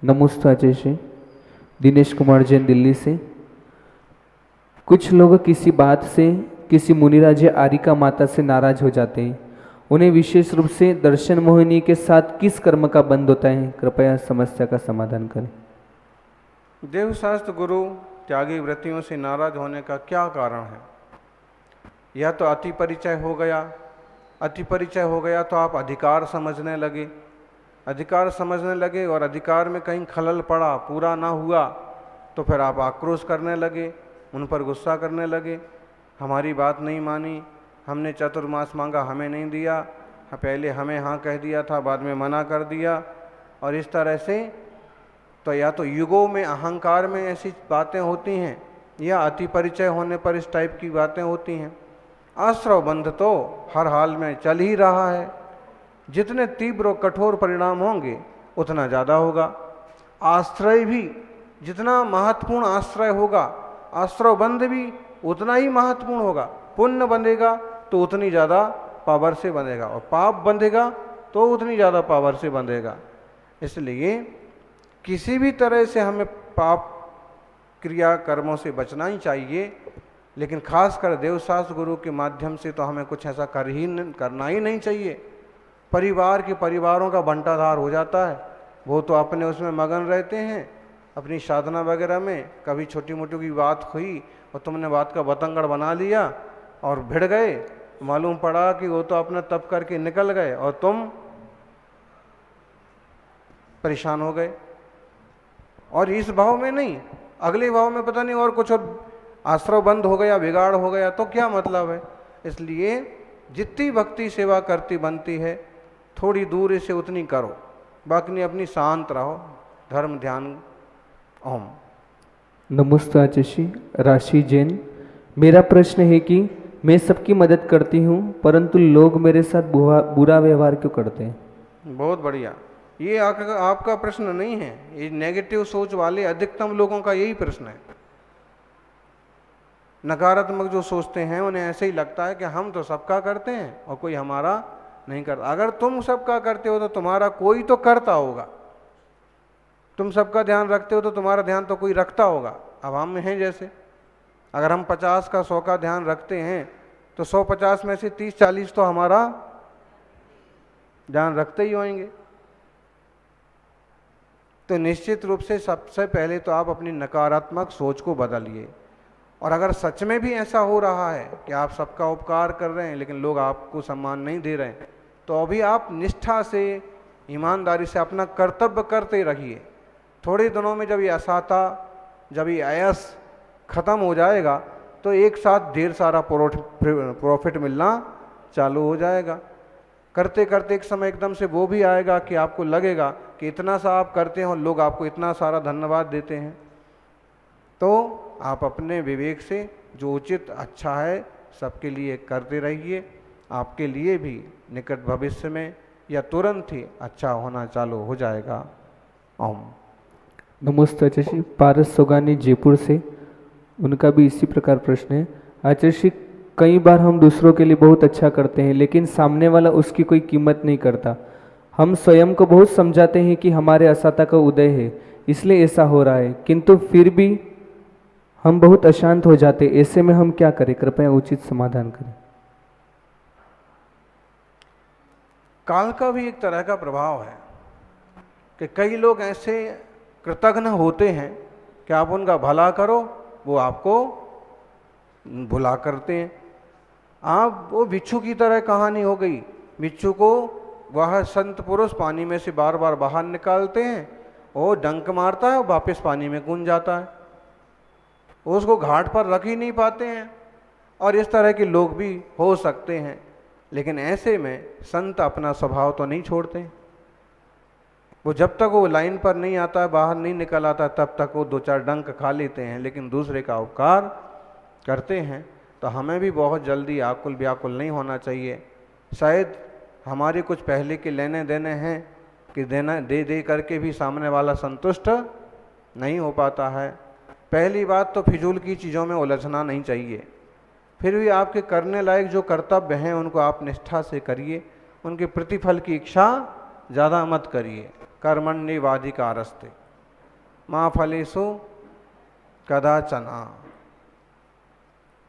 नमस्ते अजय जी। दिनेश कुमार जैन दिल्ली से। कुछ लोग किसी बात से किसी मुनिराज या आरिका माता से नाराज हो जाते हैं। उन्हें विशेष रूप से दर्शन मोहिनी के साथ किस कर्म का बंध होता है? कृपया समस्या का समाधान करें। देवशास्त्र गुरु त्यागी वृत्तियों से नाराज होने का क्या कारण है? या तो अति परिचय हो गया। अति परिचय हो गया तो आप अधिकार समझने लगे। अधिकार समझने लगे और अधिकार में कहीं खलल पड़ा, पूरा ना हुआ, तो फिर आप आक्रोश करने लगे, उन पर गुस्सा करने लगे। हमारी बात नहीं मानी, हमने चतुर्मास मांगा, हमें नहीं दिया, पहले हमें हाँ कह दिया था, बाद में मना कर दिया। और इस तरह से तो या तो युगों में अहंकार में ऐसी बातें होती हैं, या अति परिचय होने पर इस टाइप की बातें होती हैं। आश्रव बंध तो हर हाल में चल ही रहा है। जितने तीव्र और कठोर परिणाम होंगे उतना ज़्यादा होगा। आश्रय भी जितना महत्वपूर्ण आश्रय होगा, आश्रव बंध भी उतना ही महत्वपूर्ण होगा। पुण्य बंधेगा तो उतनी ज़्यादा पावर से बंधेगा, और पाप बंधेगा तो उतनी ज़्यादा पावर से बंधेगा। इसलिए किसी भी तरह से हमें पाप क्रिया कर्मों से बचना ही चाहिए, लेकिन खासकर देवशास्त्र गुरु के माध्यम से तो हमें कुछ ऐसा करना ही नहीं चाहिए। परिवार के परिवारों का बंटाधार हो जाता है, वो तो अपने उसमें मगन रहते हैं अपनी साधना वगैरह में। कभी छोटी मोटी की बात हुई और तुमने बात का बतंगड़ बना लिया और भिड़ गए, मालूम पड़ा कि वो तो अपना तप करके निकल गए और तुम परेशान हो गए। और इस भाव में नहीं, अगले भाव में पता नहीं और कुछ और आश्रव बंद हो गया, बिगाड़ हो गया, तो क्या मतलब है? इसलिए जितनी भक्ति सेवा करती बनती है, थोड़ी दूर से उतनी करो, बाकी नहीं अपनी शांत रहो, धर्म ध्यान। ओम। नमस्ते आचार्य राशि जैन। मेरा प्रश्न है कि मैं सबकी मदद करती हूँ, परंतु लोग मेरे साथ बुरा व्यवहार क्यों करते हैं? बहुत बढ़िया। ये आपका प्रश्न नहीं है, ये नेगेटिव सोच वाले अधिकतम लोगों का यही प्रश्न है। नकारात्मक जो सोचते हैं उन्हें ऐसे ही लगता है कि हम तो सबका करते हैं और कोई हमारा नहीं करता। अगर तुम सबका करते हो तो तुम्हारा कोई तो करता होगा। तुम सबका ध्यान रखते हो तो तुम्हारा ध्यान तो कोई रखता होगा। अब हम हैं जैसे, अगर हम 50 का 100 का ध्यान रखते हैं तो 150 में से 30-40 तो हमारा ध्यान रखते ही होंगे। तो निश्चित रूप से सबसे पहले तो आप अपनी नकारात्मक सोच को बदलिए। और अगर सच में भी ऐसा हो रहा है कि आप सबका उपकार कर रहे हैं लेकिन लोग आपको सम्मान नहीं दे रहे हैं, तो अभी आप निष्ठा से, ईमानदारी से अपना कर्तव्य करते रहिए। थोड़े दिनों में जब ये असाता, जब ये आयस खत्म हो जाएगा तो एक साथ ढेर सारा प्रॉफिट मिलना चालू हो जाएगा। करते करते एक समय एकदम से वो भी आएगा कि आपको लगेगा कि इतना सा आप करते हो, लोग आपको इतना सारा धन्यवाद देते हैं। तो आप अपने विवेक से जो उचित अच्छा है सबके लिए करते रहिए। आपके लिए भी निकट भविष्य में या तुरंत ही अच्छा होना चालू हो जाएगा। ओम। नमस्ते आचार्य। पारस सोगानी जयपुर से। उनका भी इसी प्रकार प्रश्न है। आचार्य, कई बार हम दूसरों के लिए बहुत अच्छा करते हैं लेकिन सामने वाला उसकी कोई कीमत नहीं करता। हम स्वयं को बहुत समझाते हैं कि हमारे असता का उदय है इसलिए ऐसा हो रहा है, किंतु फिर भी हम बहुत अशांत हो जाते। ऐसे में हम क्या करें? कृपया उचित समाधान करें। काल का भी एक तरह का प्रभाव है कि कई लोग ऐसे कृतघ्न होते हैं कि आप उनका भला करो, वो आपको भुला करते हैं। आप वो बिच्छू की तरह कहानी हो गई। बिच्छू को वह संत पुरुष पानी में से बार बार बाहर निकालते हैं, वो डंक मारता है और वापस पानी में कूद जाता है, उसको घाट पर रख ही नहीं पाते हैं। और इस तरह के लोग भी हो सकते हैं, लेकिन ऐसे में संत अपना स्वभाव तो नहीं छोड़ते। वो जब तक वो लाइन पर नहीं आता है, बाहर नहीं निकल आता, तब तक वो 2-4 डंक खा लेते हैं, लेकिन दूसरे का उपकार करते हैं। तो हमें भी बहुत जल्दी आकुल व्याकुल नहीं होना चाहिए। शायद हमारे कुछ पहले के लेने देने हैं कि देना दे दे करके भी सामने वाला संतुष्ट नहीं हो पाता है। पहली बात तो फिजूल की चीज़ों में उलझना नहीं चाहिए। फिर भी आपके करने लायक जो कर्तव्य हैं उनको आप निष्ठा से करिए, उनके प्रतिफल की इच्छा ज़्यादा मत करिए। कर्मण्येवाधिकारस्ते, माँ फलेषु कदाचन।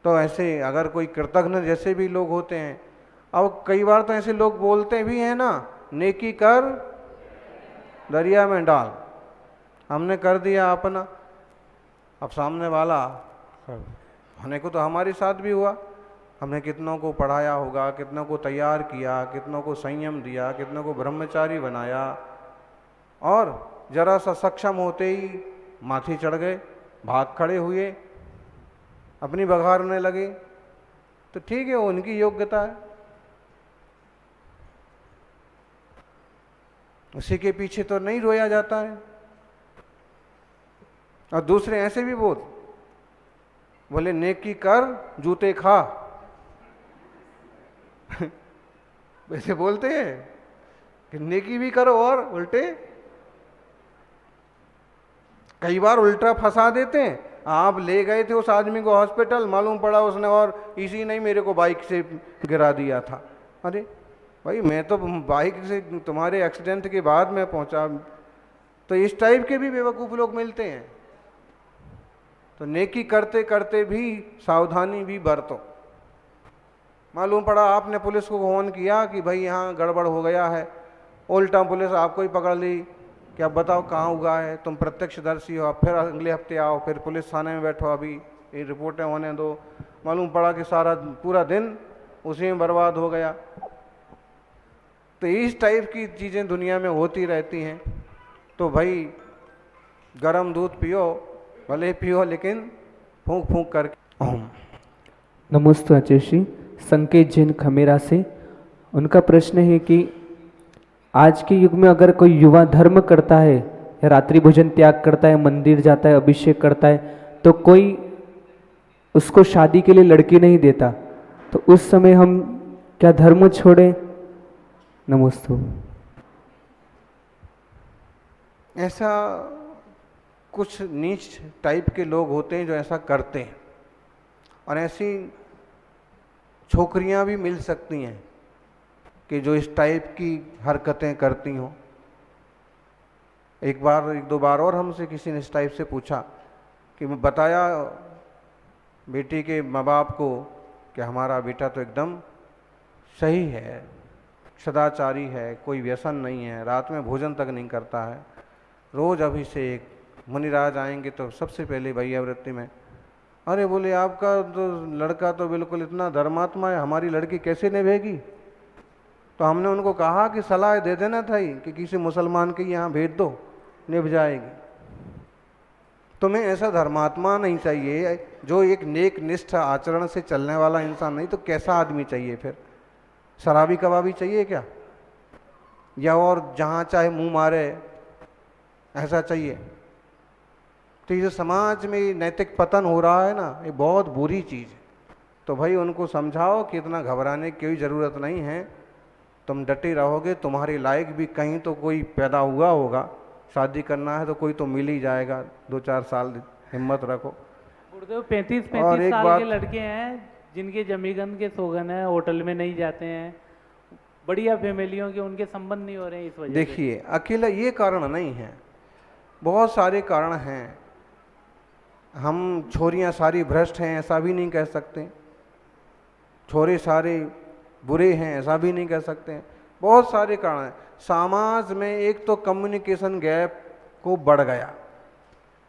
तो ऐसे अगर कोई कृतघ्न जैसे भी लोग होते हैं, अब कई बार तो ऐसे लोग बोलते भी हैं ना, नेकी कर दरिया में डाल। हमने कर दिया अपना, अब सामने वाला होने को तो हमारे साथ भी हुआ। हमने कितनों को पढ़ाया होगा, कितनों को तैयार किया, कितनों को संयम दिया, कितनों को ब्रह्मचारी बनाया, और जरा सा सक्षम होते ही माथे चढ़ गए, भाग खड़े हुए, अपनी बघारने लगे। तो ठीक है, उनकी योग्यता है, उसी के पीछे तो नहीं रोया जाता है। और दूसरे ऐसे भी बोले नेकी कर जूते खा। वैसे बोलते हैं कि नेकी भी करो और उल्टे, कई बार उल्टा फंसा देते हैं। आप ले गए थे उस आदमी को हॉस्पिटल, मालूम पड़ा उसने और इसी नहीं मेरे को बाइक से गिरा दिया था। अरे भाई, मैं तो बाइक से तुम्हारे एक्सीडेंट के बाद में पहुंचा। तो इस टाइप के भी बेवकूफ़ लोग मिलते हैं। तो नेकी करते करते भी सावधानी भी बरतो। मालूम पड़ा आपने पुलिस को फोन किया कि भाई यहाँ गड़बड़ हो गया है, उल्टा पुलिस आपको ही पकड़ ली कि अब बताओ कहाँ हुआ है, तुम प्रत्यक्षदर्शी हो, फिर अगले हफ्ते आओ, फिर पुलिस थाने में बैठो, अभी ये रिपोर्टें होने दो। मालूम पड़ा कि सारा पूरा दिन उसी में बर्बाद हो गया। तो इस टाइप की चीज़ें दुनिया में होती रहती हैं। तो भाई गरम दूध पियो, भले पियो, लेकिन फूंक फूंक करके। ओम नमस्ते आचार्य। संकेत जैन खमेरा से, उनका प्रश्न है कि आज के युग में अगर कोई युवा धर्म करता है या रात्रि भोजन त्याग करता है, मंदिर जाता है, अभिषेक करता है, तो कोई उसको शादी के लिए लड़की नहीं देता, तो उस समय हम क्या धर्म छोड़ें? नमस्ते। ऐसा कुछ नीच टाइप के लोग होते हैं जो ऐसा करते हैं, और ऐसी छोकरियां भी मिल सकती हैं कि जो इस टाइप की हरकतें करती हों। एक दो बार और हमसे किसी ने इस टाइप से पूछा कि मैं बताया बेटी के माँ बाप को कि हमारा बेटा तो एकदम सही है, सदाचारी है, कोई व्यसन नहीं है, रात में भोजन तक नहीं करता है, रोज अभिषेक, मुनिराज आएंगे तो सबसे पहले वैयावृत्ति में। अरे बोले आपका तो लड़का तो बिल्कुल इतना धर्मात्मा है, हमारी लड़की कैसे निभेगी? तो हमने उनको कहा कि सलाह दे देना था ही कि किसी मुसलमान के यहाँ भेज दो, निभ जाएगी। तुम्हें ऐसा धर्मात्मा नहीं चाहिए जो एक नेक निष्ठ आचरण से चलने वाला इंसान नहीं, तो कैसा आदमी चाहिए फिर? शराबी कबाबी चाहिए क्या? या और जहाँ चाहे मुंह मारे ऐसा चाहिए? तो ये जो समाज में नैतिक पतन हो रहा है ना, ये बहुत बुरी चीज़ है। तो भाई उनको समझाओ कि इतना घबराने की कोई ज़रूरत नहीं है, तुम डटे रहोगे, तुम्हारे लायक भी कहीं तो कोई पैदा हुआ होगा, शादी करना है तो कोई तो मिल ही जाएगा, 2-4 साल हिम्मत रखो। गुरुदेव 35-35 साल के लड़के हैं जिनके जमीगन के सोगन है, होटल में नहीं जाते हैं, बढ़िया फैमिलियों के उनके संबंध नहीं हो रहे हैं इस वजह से। देखिए, अकेला ये कारण नहीं है, बहुत सारे कारण हैं। हम छोरियां सारी भ्रष्ट हैं ऐसा भी नहीं कह सकते, छोरे सारे बुरे हैं ऐसा भी नहीं कह सकते, बहुत सारे कारण हैं। समाज में एक तो कम्युनिकेशन गैप को बढ़ गया,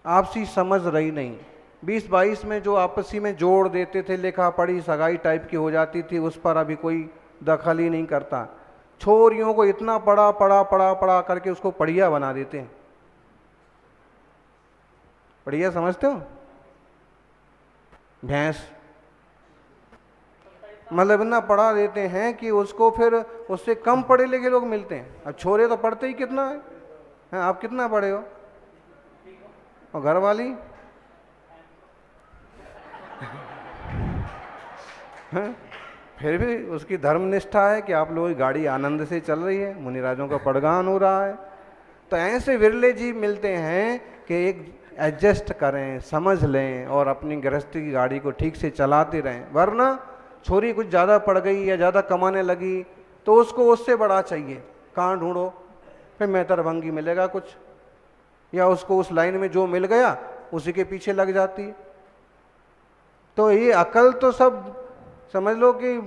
आपसी समझ रही नहीं। 20-22 में जो आपसी में जोड़ देते थे, लिखा पढ़ी सगाई टाइप की हो जाती थी, उस पर अभी कोई दखल ही नहीं करता। छोरियों को इतना पढ़ा पढ़ा पढ़ा पढ़ा करके उसको पढ़िया बना देते हैं। पढ़िया समझते हो? भैंस, मतलब इतना पढ़ा देते हैं कि उसको फिर उससे कम पढ़े लिखे लोग मिलते हैं। अब छोरे तो पढ़ते ही कितना है, आप कितना पढ़े हो? और घर वाली फिर भी उसकी धर्मनिष्ठा है कि आप लोगों की गाड़ी आनंद से चल रही है, मुनिराजों का पड़गान हो रहा है। तो ऐसे विरले जीव मिलते हैं कि एक एडजस्ट करें, समझ लें और अपनी गृहस्थी की गाड़ी को ठीक से चलाते रहें। वरना छोरी कुछ ज़्यादा पड़ गई या ज़्यादा कमाने लगी तो उसको उससे बड़ा चाहिए, कहाँ ढूंढो, फिर मेहतर भंगी मिलेगा कुछ। या उसको उस लाइन में जो मिल गया उसी के पीछे लग जाती है। तो ये अकल तो सब समझ लो कि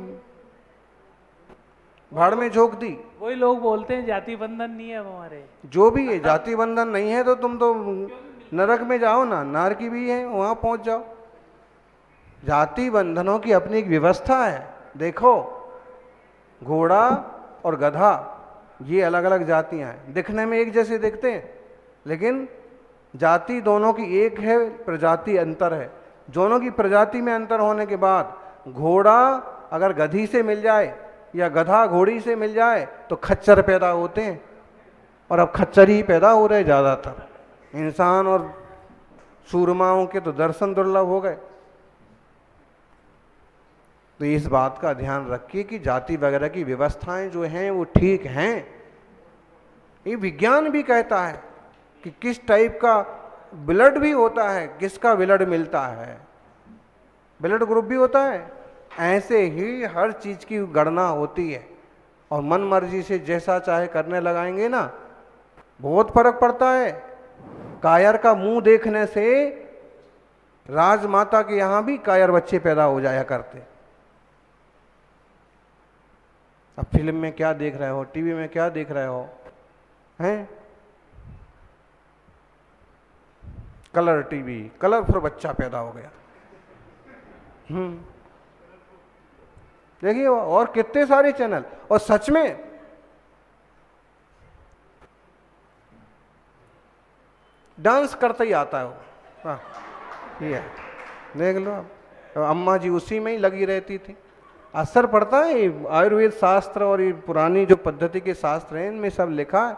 भाड़ में झोंक दी। वही लोग बोलते हैं जाति बंधन नहीं है हमारे। जो भी है, जाति बंधन नहीं है तो तुम तो नरक में जाओ ना, नारकी भी है वहां पहुंच जाओ। जाति बंधनों की अपनी एक व्यवस्था है। देखो, घोड़ा और गधा ये अलग अलग जातियां हैं, दिखने में एक जैसे दिखते हैं लेकिन जाति दोनों की एक है, प्रजाति अंतर है। दोनों की प्रजाति में अंतर होने के बाद घोड़ा अगर गधी से मिल जाए या गधा घोड़ी से मिल जाए तो खच्चर पैदा होते हैं, और अब खच्चर ही पैदा हो रहे ज़्यादातर। इंसान और सूरमाओं के तो दर्शन दुर्लभ हो गए। तो इस बात का ध्यान रखिए कि जाति वगैरह की व्यवस्थाएं जो हैं वो ठीक हैं। ये विज्ञान भी कहता है कि किस टाइप का ब्लड भी होता है, किसका ब्लड मिलता है, ब्लड ग्रुप भी होता है। ऐसे ही हर चीज की गणना होती है, और मन मर्जी से जैसा चाहे करने लगाएंगे ना, बहुत फर्क पड़ता है। कायर का मुंह देखने से राजमाता के यहां भी कायर बच्चे पैदा हो जाया करते। अब फिल्म में क्या देख रहे हो, टीवी में क्या देख रहे हो, हैं? कलर टीवी, कलरफुल बच्चा पैदा हो गया। देखिए, और कितने सारे चैनल, और सच में डांस करता ही आता है वो। हाँ, ये देख लो अब, अम्मा जी उसी में ही लगी रहती थी। असर पड़ता है। आयुर्वेद शास्त्र और ये पुरानी जो पद्धति के शास्त्र हैं इनमें सब लिखा है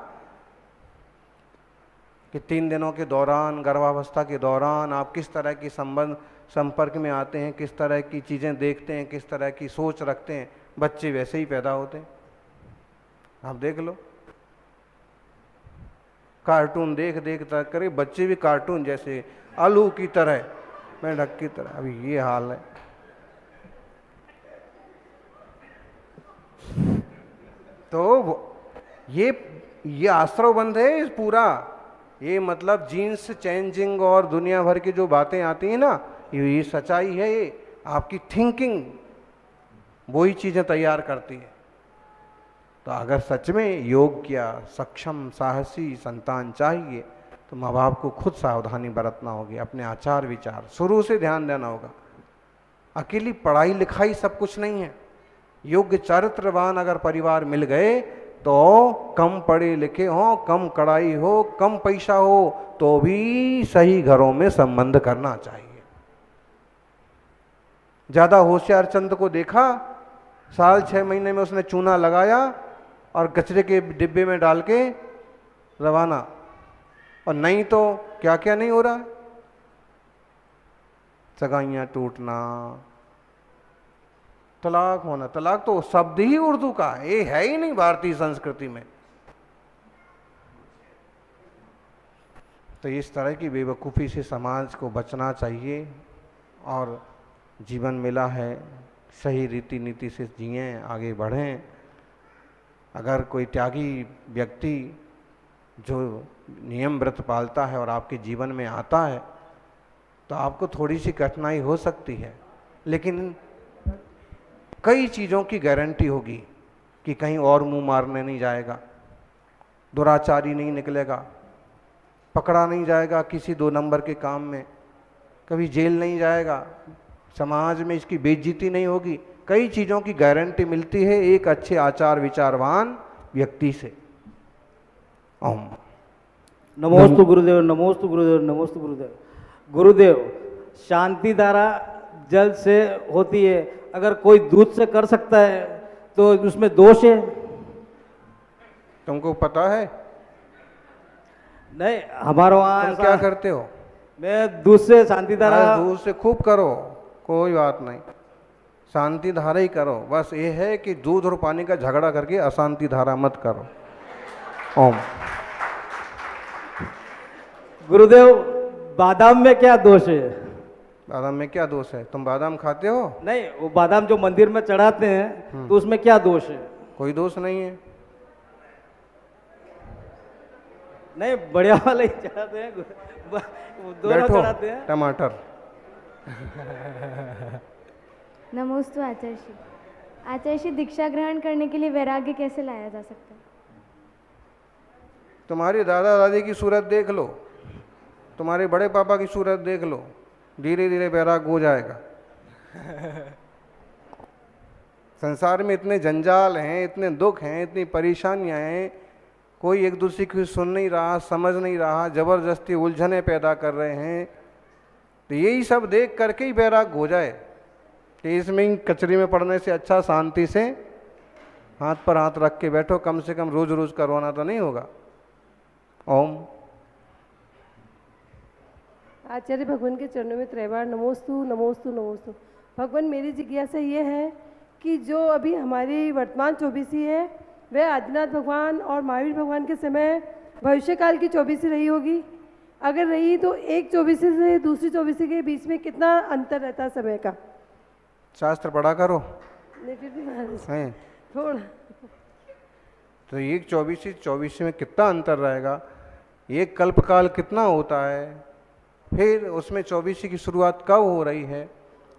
कि 3 दिनों के दौरान, गर्भावस्था के दौरान आप किस तरह की संपर्क में आते हैं, किस तरह की चीज़ें देखते हैं, किस तरह की सोच रखते हैं, बच्चे वैसे ही पैदा होते हैं। आप देख लो, कार्टून देख देख कर करे बच्चे भी कार्टून जैसे, आलू की तरह, मेंढक की तरह। अभी ये हाल है। तो ये आश्रवबंध है इस पूरा। ये मतलब जीन्स चेंजिंग और दुनिया भर की जो बातें आती हैं ना, ये सच्चाई है। ये आपकी थिंकिंग वही चीजें तैयार करती है। तो अगर सच में योग किया, सक्षम साहसी संतान चाहिए, तो माँ बाप को खुद सावधानी बरतना होगी, अपने आचार विचार शुरू से ध्यान देना होगा। अकेली पढ़ाई लिखाई सब कुछ नहीं है। योग्य चरित्रवान अगर परिवार मिल गए तो कम पढ़े लिखे हो, कम कड़ाई हो, कम पैसा हो, तो भी सही घरों में संबंध करना चाहिए। ज्यादा होशियार चंद को देखा, साल 6 महीने में उसने चूना लगाया और कचरे के डिब्बे में डाल के रवाना। और नहीं तो क्या क्या नहीं हो रहा है, सगाइयां टूटना, तलाक होना। तलाक तो शब्द ही उर्दू का है, ये है ही नहीं भारतीय संस्कृति में। तो इस तरह की बेवकूफ़ी से समाज को बचना चाहिए, और जीवन मिला है, सही रीति नीति से जिएं, आगे बढ़ें। अगर कोई त्यागी व्यक्ति जो नियम व्रत पालता है और आपके जीवन में आता है, तो आपको थोड़ी सी कठिनाई हो सकती है, लेकिन कई चीज़ों की गारंटी होगी कि कहीं और मुंह मारने नहीं जाएगा, दुराचारी नहीं निकलेगा, पकड़ा नहीं जाएगा किसी 2 नंबर के काम में, कभी जेल नहीं जाएगा, समाज में इसकी बेइज्जती नहीं होगी। कई चीज़ों की गारंटी मिलती है एक अच्छे आचार विचारवान व्यक्ति से। ओम नमोस्तु गुरुदेव, नमोस्तु गुरुदेव, नमोस्तु गुरुदेव। गुरुदेव, शांति धारा जल से होती है, अगर कोई दूध से कर सकता है तो उसमें दोष है? तुमको पता है? नहीं, हमारे वहाँ तुम क्या करते हो? मैं दूध से शांति धारा, दूध से खूब करो, कोई बात नहीं, शांति धारा ही करो। बस ये है कि दूध और पानी का झगड़ा करके अशांति धारा मत करो। ओम। गुरुदेव, बादाम में क्या दोष है? बादाम में क्या दोष है? तुम बादाम खाते हो? नहीं, वो बादाम जो मंदिर में चढ़ाते हैं तो उसमें क्या दोष है? कोई दोष नहीं है। नहीं, बढ़िया वाला ही चढ़ाते हैं, दोनों बैठो चढ़ाते हैं। टमाटर। नमोस्तु आचार्य श्री। आचार्य श्री, दीक्षा ग्रहण करने के लिए वैराग्य कैसे लाया जा सकता है? तुम्हारी दादा दादी की सूरत देख लो, तुम्हारे बड़े पापा की सूरत देख लो, धीरे धीरे वैराग हो जाएगा। संसार में इतने जंजाल हैं, इतने दुख हैं, इतनी परेशानियां हैं, कोई एक दूसरे की सुन नहीं रहा, समझ नहीं रहा, जबरदस्ती उलझने पैदा कर रहे हैं। तो यही सब देख करके ही वैराग हो जाए कि इसमें ही कचरे में पड़ने से अच्छा शांति से हाथ पर हाथ रख के बैठो, कम से कम रोज रोज करवाना तो नहीं होगा। ओम। आचार्य भगवान के चरणों में त्रैवार नमोस्तु नमोस्तु नमोस्तु। भगवान, मेरी जिज्ञासा ये है कि जो अभी हमारी वर्तमान चौबीसी है वह आदिनाथ भगवान और महावीर भगवान के समय भविष्य काल की चौबीसी रही होगी। अगर रही तो एक चौबीसी से दूसरी चौबीसी के बीच में कितना अंतर रहता है समय का? शास्त्र पढ़ा करो। नहीं, फिर भी महाराज हैं थोड़ा। तो एक चौबीसी में कितना अंतर रहेगा, एक कल्पकाल कितना होता है, फिर उसमें चौबीसी की शुरुआत कब हो रही है।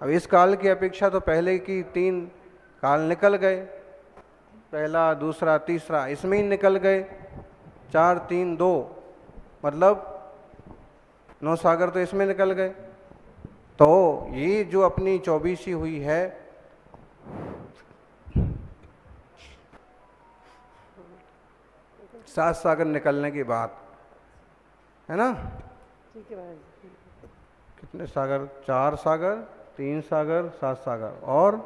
अब इस काल की अपेक्षा तो पहले की 3 काल निकल गए, पहला दूसरा तीसरा इसमें ही निकल गए, 4 3 2 मतलब 9 सागर तो इसमें निकल गए। तो ये जो अपनी चौबीसी हुई है, सात सागर निकलने की बात है ना। ठीक है महाराज। कितने सागर? 4 सागर, 3 सागर, 7 सागर, और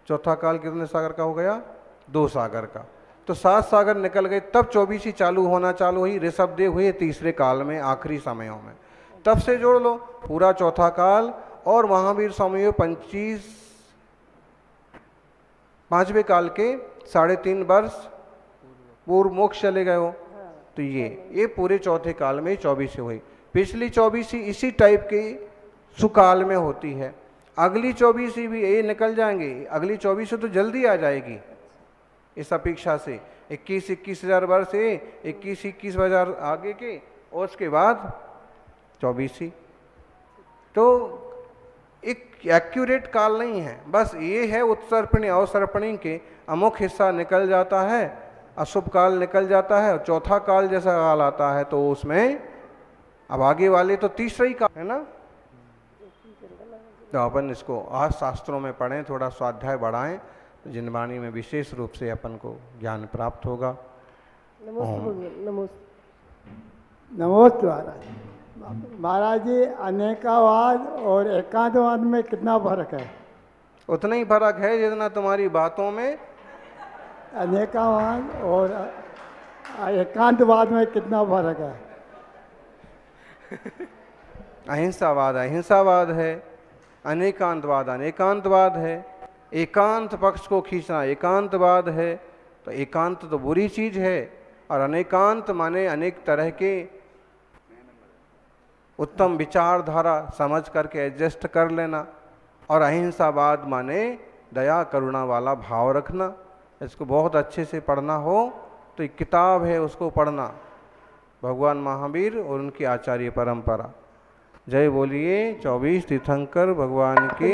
चौथा काल कितने सागर का हो गया? 2 सागर का। तो 7 सागर निकल गए, तब चौबीसी चालू होना चालू हुई। ऋषभ देव हुए तीसरे काल में, आखिरी समयों में, तब से जोड़ लो पूरा चौथा काल। और महावीर स्वामी 5वें काल के 3.5 वर्ष पूर्व मोक्ष चले गए हो। तो ये पूरे चौथे काल में 24 हुई। पिछली 24 इसी टाइप की सुकाल में होती है। अगली 24 भी ये निकल जाएंगे, अगली 24 तो जल्दी आ जाएगी इस अपेक्षा से। 21 हज़ार वर्ष से 21 हज़ार आगे के, और उसके बाद 24। तो एक एक्यूरेट काल नहीं है, बस ये है उत्सर्पणी अवसर्पणी के अमुक हिस्सा निकल जाता है, अशुभ काल निकल जाता है, और चौथा काल जैसा काल आता है तो उसमें अब आगे वाले तो तीसरा ही काल है ना। तो अपन इसको आज शास्त्रों में पढ़ें, थोड़ा स्वाध्याय बढ़ाएं, तो जिनवाणी में विशेष रूप से अपन को ज्ञान प्राप्त होगा। नमोस्तु महाराज। महाराज जी, अनेकावाद और एकांतवाद में कितना फर्क है? उतना ही फर्क है जितना तुम्हारी बातों में। अनेकावाद और एकांतवाद में कितना फर्क है? अहिंसावाद अहिंसावाद है, अनेकांतवाद अनेकांतवाद है, एकांत पक्ष को खींचना एकांतवाद है। तो एकांत तो बुरी चीज है, और अनेकांत माने अनेक तरह के उत्तम विचारधारा समझ करके एडजस्ट कर लेना। और अहिंसावाद माने दया करुणा वाला भाव रखना। इसको बहुत अच्छे से पढ़ना हो तो एक किताब है, उसको पढ़ना, भगवान महावीर और उनकी आचार्य परंपरा। जय बोलिए 24 तीर्थंकर भगवान की।